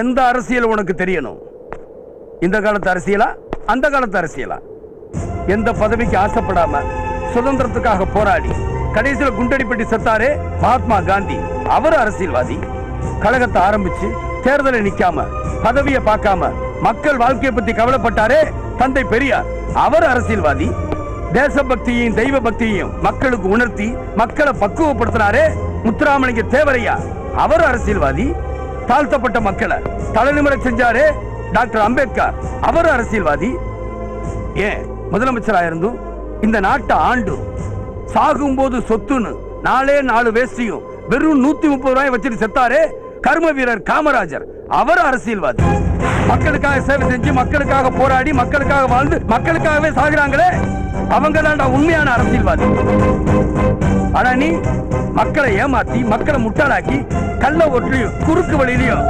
எந்த அரசியல் உனக்கு தெரியணும்? இந்த காலத்து அரசியலா, அந்த காலத்து அரசியலா? எந்த பதவிக்கு ஆசைப்படாம சுதந்திரத்துக்காக போராடி கடைசியில் குண்டடிப்பட்டி செத்தாரே மகாத்மா காந்தி, அவர் அரசியல்வாதி. கழகத்தை ஆரம்பிச்சு தேர்தலை நிக்காம பதவியை பார்க்காம மக்கள் வாழ்க்கையை பத்தி கவலைப்பட்டாரே தந்தை பெரியார், அவர் அரசியல்வாதி. தேசபக்தியையும் தெய்வ பக்தியையும் மக்களுக்கு உணர்த்தி மக்களை பக்குவப்படுத்தினாரே முத்துராமலிங்க தேவரையா, அவர் அரசியல்வாதி. தாழ்த்தப்பட்ட மக்களை தலைநிமிர செஞ்சாரே டாக்டர் அம்பேத்கர், அவர் அரசியல்வாதி. ஏன் முதலமைச்சராக இருந்தும் இந்த நாட்டை ஆண்டு சாகும் போது சொத்துன்னு 4 வேஷ்டியும் வெறும் 130 ரூபாய் வச்சுட்டு செத்தாரே கர்ம வீரர் காமராஜர், அவர் அரசியல்வாதி. மக்களுக்காக சேவை செஞ்சு மக்களுக்காக போராடி மக்களுக்காக வாழ்ந்து மக்களுக்காகவே சாகுறாங்களே, அவங்க தான்டா உண்மையான அரசியல்வாதி. ஆனா நீ மக்களை ஏமாத்தி மக்களை முட்டாளாக்கி கள்ள ஓட்டுலையும் குறுக்கு வழியிலையும்